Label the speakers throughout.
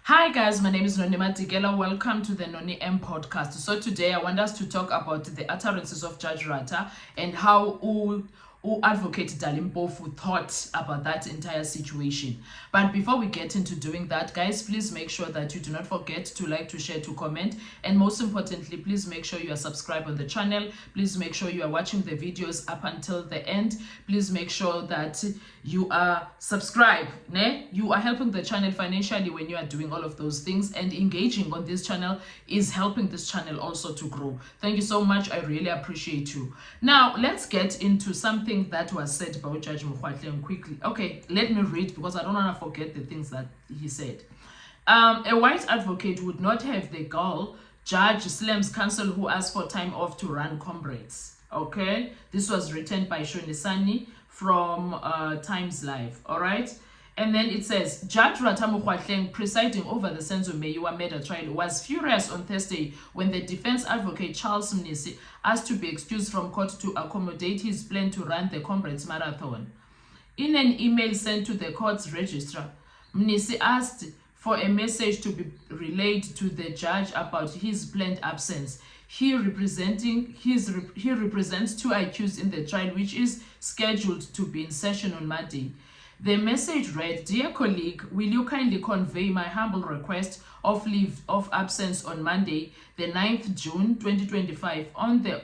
Speaker 1: Hi guys, my name is Noni Matikela. Welcome to the Noni M podcast. So today I want us to talk about the utterances of Judge Ratha and how Advocate Dali Mpofu thought about that entire situation. But before we get into doing that, guys, please make sure that you do not forget to like, to share, to comment, and most importantly, please make sure you are subscribed on the channel. Please make sure you are watching the videos up until the end. Please make sure that you are subscribed. You are helping the channel financially when you are doing all of those things, and engaging on this channel is helping this channel also to grow. Thank you so much. I really appreciate you. Now let's get into something that was said by Judge Mopped quickly. Okay, let me read because I don't want to forget the things that he said. A white advocate would not have the gall judge Slam's counsel who asked for time off to run comrades. Okay, this was written by Shonisani from Times Live. All right, and then it says Judge Ratha, presiding over the Senzo Meyiwa murder trial, was furious on Thursday when the defense advocate Charles Mnisi asked to be excused from court to accommodate his plan to run the comrades marathon. In an email sent to the court's registrar, Mnisi asked for a message to be relayed to the judge about his planned absence. He represents two accused in the trial, which is scheduled to be in session on Monday. The message read, "Dear colleague, will you kindly convey my humble request of leave of absence on Monday, the 9th June 2025,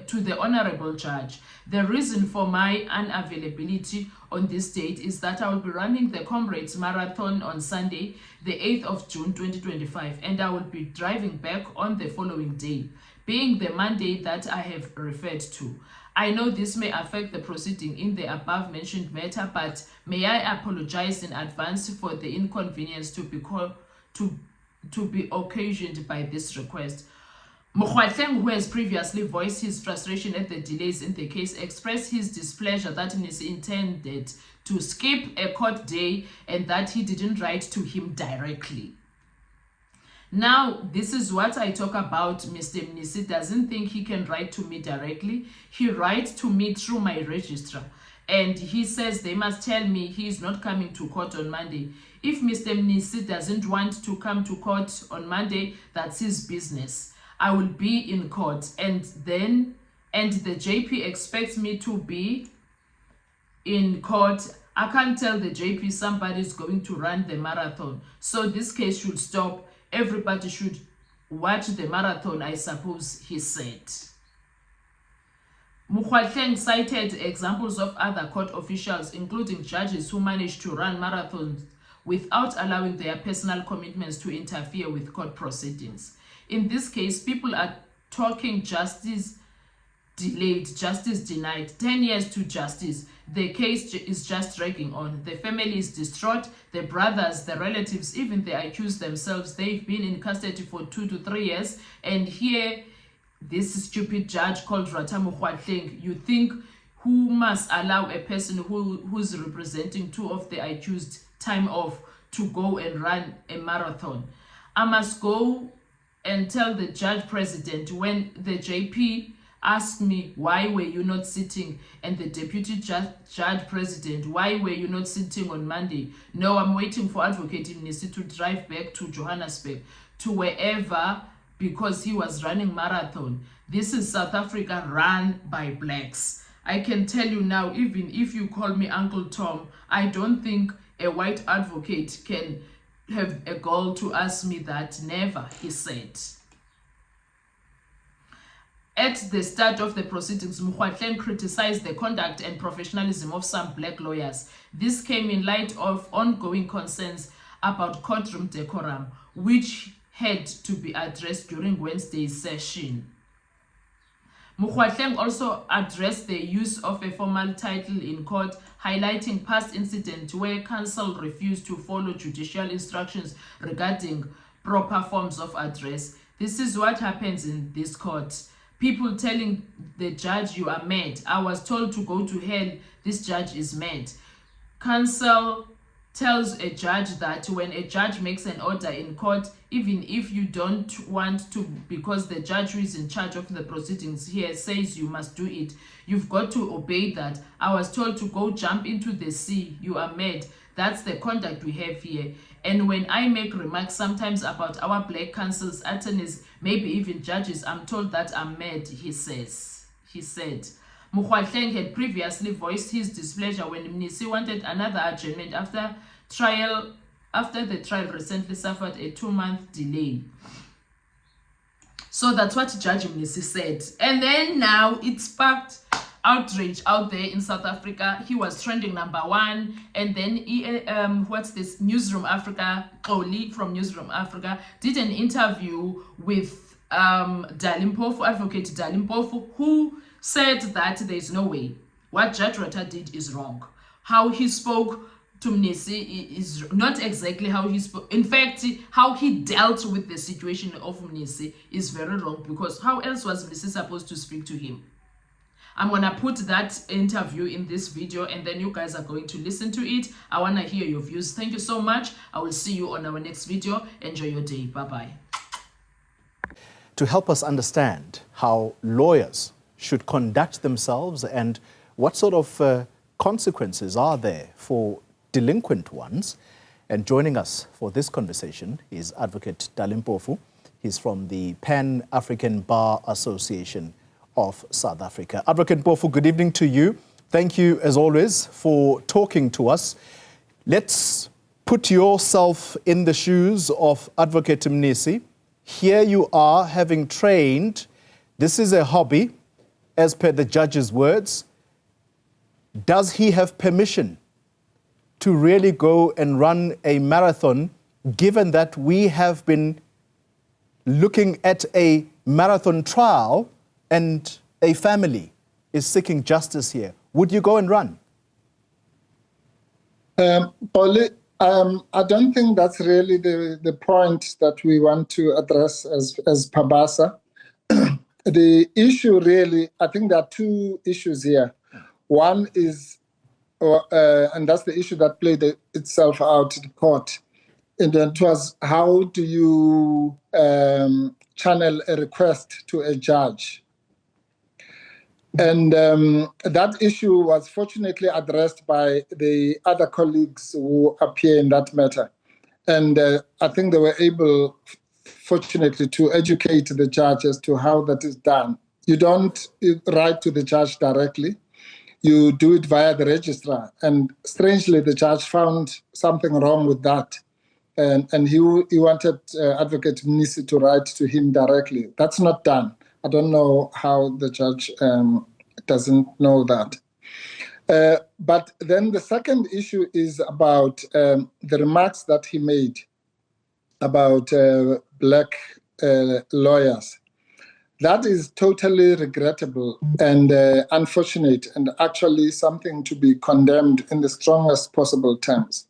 Speaker 1: to the Honorable Judge. The reason for my unavailability on this date is that I will be running the Comrades Marathon on Sunday, the 8th of June 2025, and I will be driving back on the following day, being the Monday that I have referred to. I know this may affect the proceeding in the above-mentioned matter, but may I apologize in advance for the inconvenience to be occasioned by this request." Mokgwatleng, who has previously voiced his frustration at the delays in the case, expressed his displeasure that Nisi intended to skip a court day and that he didn't write to him directly. Now, this is what I talk about. Mr. Mnisi doesn't think he can write to me directly. He writes to me through my registrar. And he says they must tell me he is not coming to court on Monday. If Mr. Mnisi doesn't want to come to court on Monday, that's his business. I will be in court. And the JP expects me to be in court. I can't tell the JP somebody's going to run the marathon. So this case should stop. Everybody should watch the marathon, I suppose, he said. Mokgwatleng cited examples of other court officials, including judges who managed to run marathons without allowing their personal commitments to interfere with court proceedings. In this case, people are talking justice delayed, justice denied, 10 years to justice. The case is just dragging on. The family is distraught. The brothers, the relatives, even the accused themselves, they've been in custody for 2 to 3 years. And here, this stupid judge called Ratha Mokgwatleng, you think who must allow a person who's representing two of the accused time off to go and run a marathon? I must go and tell the judge president when the JP asked me, why were you not sitting? And the deputy judge president, why were you not sitting on Monday? No, I'm waiting for Advocate Mnisi to drive back to Johannesburg, to wherever, because he was running marathon. This is South Africa run by blacks. I can tell you now, even if you call me Uncle Tom, I don't think a white advocate can have a goal to ask me that. Never, he said. At the start of the proceedings, Mokgwatleng criticized the conduct and professionalism of some black lawyers. This came in light of ongoing concerns about courtroom decorum, which had to be addressed during Wednesday's session. Mokgwatleng also addressed the use of a formal title in court, highlighting past incidents where counsel refused to follow judicial instructions regarding proper forms of address. This is what happens in this court. People telling the judge, you are mad. I was told to go to hell. This judge is mad. Counsel tells a judge that when a judge makes an order in court, even if you don't want to, because the judge who is in charge of the proceedings here says you must do it, you've got to obey that. I was told to go jump into the sea. You are mad. That's the conduct we have here. And when I make remarks sometimes about our black councils, attorneys, maybe even judges, I'm told that I'm mad, he said. Mokgwatleng had previously voiced his displeasure when Mnisi wanted another adjournment after the trial recently suffered a 2-month delay. So that's what Judge Mnisi said. And then now it sparked outrage out there in South Africa. He was trending #1, and then Newsroom Africa, Xolly from Newsroom Africa did an interview with Dali Mpofu, Advocate Dali Mpofu, who said that there is no way what Judge Ratha did is wrong. How he spoke to Mnisi is not exactly how he spoke. In fact, how he dealt with the situation of Mnisi is very wrong, because how else was Mnisi supposed to speak to him? I'm going to put that interview in this video, and then you guys are going to listen to it. I want to hear your views. Thank you so much. I will see you on our next video. Enjoy your day. Bye-bye.
Speaker 2: To help us understand how lawyers should conduct themselves and what sort of consequences are there for delinquent ones. And joining us for this conversation is Advocate Dali Mpofu. He's from the Pan-African Bar Association of South Africa. Advocate Mpofu, good evening to you. Thank you, as always, for talking to us. Let's put yourself in the shoes of Advocate Mnisi. Here you are, having trained. This is a hobby, as per the judge's words. Does he have permission to really go and run a marathon, given that we have been looking at a marathon trial and a family is seeking justice here? Would you go and run?
Speaker 3: Oli, I don't think that's really the point that we want to address as Pabasa. The issue really, I think there are two issues here. One is, and that's the issue that played itself out in court. And it was, how do you channel a request to a judge? And that issue was fortunately addressed by the other colleagues who appear in that matter. And I think they were able, fortunately, to educate the judge as to how that is done. You don't write to the judge directly. You do it via the registrar. And strangely, the judge found something wrong with that. And he wanted Advocate Mnisi to write to him directly. That's not done. I don't know how the judge doesn't know that. But then the second issue is about the remarks that he made about black lawyers. That is totally regrettable and unfortunate, and actually something to be condemned in the strongest possible terms.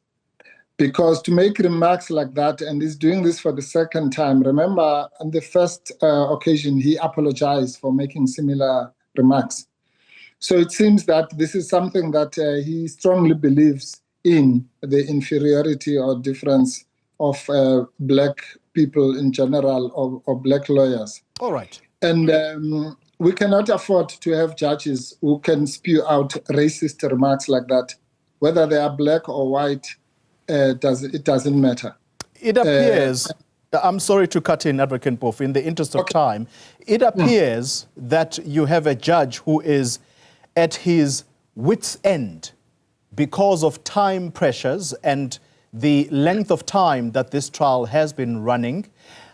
Speaker 3: Because to make remarks like that, and he's doing this for the second time. Remember, on the first occasion, he apologized for making similar remarks. So it seems that this is something that he strongly believes in, the inferiority or difference of black people in general, or black lawyers.
Speaker 2: All right.
Speaker 3: And we cannot afford to have judges who can spew out racist remarks like that. Whether they are black or white, it doesn't matter.
Speaker 2: It appears, I'm sorry to cut in, Advocate Mpofu, in the interest of time, it appears that you have a judge who is at his wit's end because of time pressures and the length of time that this trial has been running.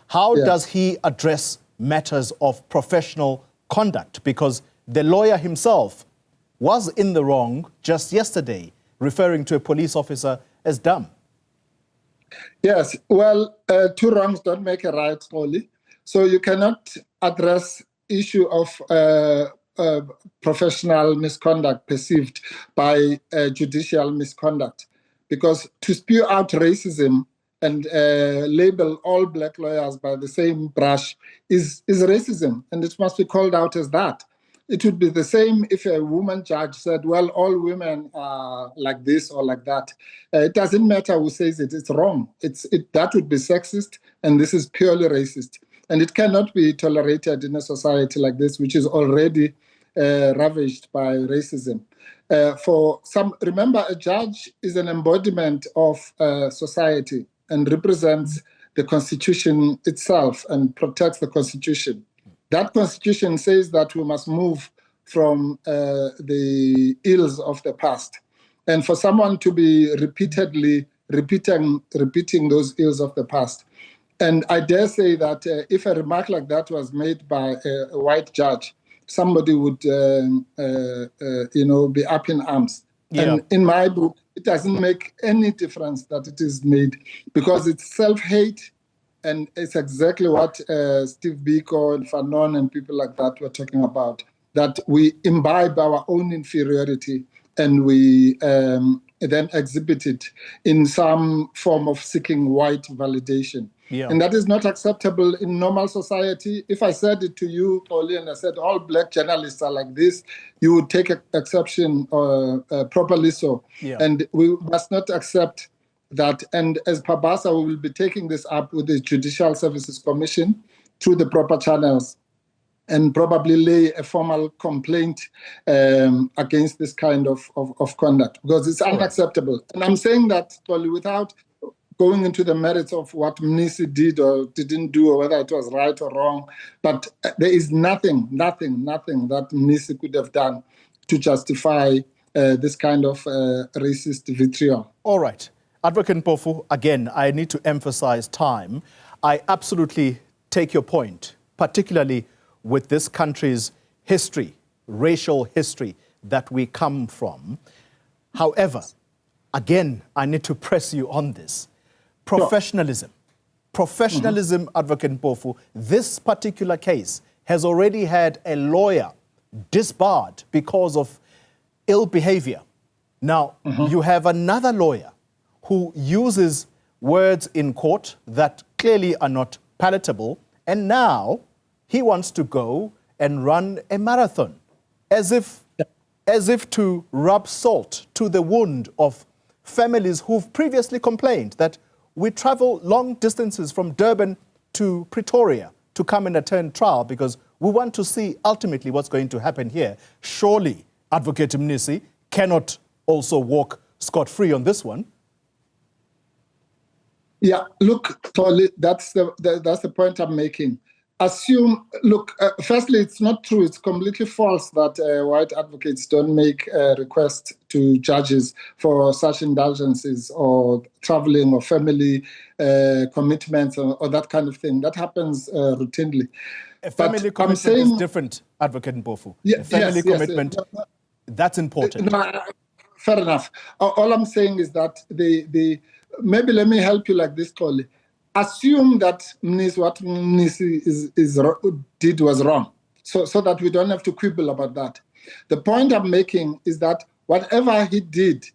Speaker 2: How does he address matters of professional conduct? Because the lawyer himself was in the wrong just yesterday, referring to a police officer as dumb.
Speaker 3: Yes, well, two wrongs don't make a right, Xolly. So you cannot address issue of professional misconduct perceived by judicial misconduct. Because to spew out racism and label all black lawyers by the same brush is racism, and it must be called out as that. It would be the same if a woman judge said, well, all women are like this or like that. It doesn't matter who says it, it's wrong. That would be sexist, and this is purely racist. And it cannot be tolerated in a society like this, which is already ravaged by racism. Remember, a judge is an embodiment of society. and represents the Constitution itself and protects the Constitution. That Constitution says that we must move from the ills of the past. And for someone to be repeatedly repeating those ills of the past. And I dare say that if a remark like that was made by a white judge, somebody would, be up in arms. Yeah. And in my book, it doesn't make any difference that it is made because it's self-hate, and it's exactly what Steve Biko and Fanon and people like that were talking about, that we imbibe our own inferiority and we then exhibit it in some form of seeking white validation. Yeah. And that is not acceptable in normal society. If I said it to you, Polly, and I said all black journalists are like this, you would take exception properly so. Yeah. And we must not accept that. And as Pabasa, we will be taking this up with the Judicial Services Commission through the proper channels and probably lay a formal complaint against this kind of conduct because it's unacceptable. Right. And I'm saying that, Polly, without going into the merits of what Mnisi did or didn't do or whether it was right or wrong, but there is nothing that Mnisi could have done to justify this kind of racist vitriol.
Speaker 2: All right. Advocate Mpofu, again, I need to emphasize time. I absolutely take your point, particularly with this country's history, racial history that we come from. However, again, I need to press you on this. Professionalism. Professionalism, Advocate Mpofu, this particular case has already had a lawyer disbarred because of ill behavior. Now, you have another lawyer who uses words in court that clearly are not palatable, and now he wants to go and run a marathon as if to rub salt to the wound of families who've previously complained that we travel long distances from Durban to Pretoria to come and attend trial because we want to see ultimately what's going to happen here. Surely Advocate Mnisi cannot also walk scot-free on this one.
Speaker 3: Yeah, look, Tolly, that's the point I'm making. Firstly, it's not true. It's completely false that white advocates don't make requests to judges for such indulgences or traveling or family commitments or that kind of thing. That happens routinely.
Speaker 2: A family commitment is different, Advocate Mpofu. Yeah, a family commitment, that's important.
Speaker 3: No, fair enough. All I'm saying is that maybe let me help you like this, Tolly. Assume that what Mnisi did was wrong, so that we don't have to quibble about that. The point I'm making is that whatever he did,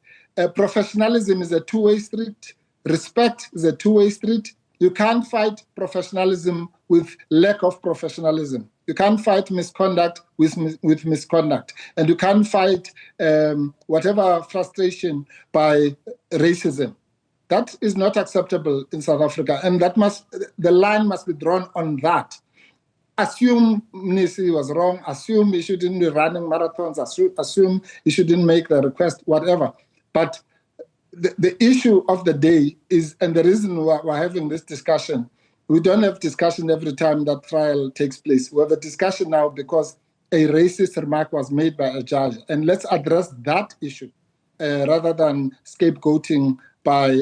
Speaker 3: professionalism is a two-way street, respect is a two-way street. You can't fight professionalism with lack of professionalism. You can't fight misconduct with misconduct. And you can't fight whatever frustration by racism. That is not acceptable in South Africa, and the line must be drawn on that. Assume Mnisi was wrong, assume he shouldn't be running marathons, assume he shouldn't make the request, whatever. But the issue of the day is, and the reason we're having this discussion, we don't have discussion every time that trial takes place. We have a discussion now because a racist remark was made by a judge, and let's address that issue rather than scapegoating by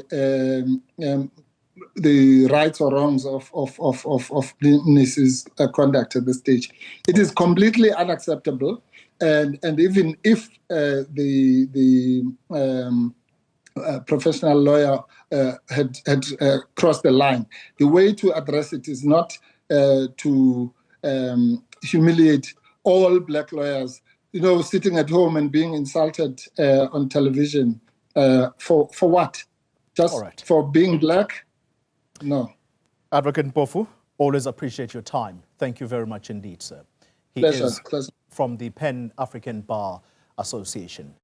Speaker 3: the rights or wrongs of Mnisi's conduct at this stage. It is completely unacceptable, and even if the professional lawyer had crossed the line, the way to address it is not to humiliate all black lawyers, sitting at home and being insulted on television. For what? Just for being black? No.
Speaker 2: Advocate Mpofu, always appreciate your time. Thank you very much indeed, sir. He
Speaker 3: Pleasure.
Speaker 2: is from the Pan-African Bar Association.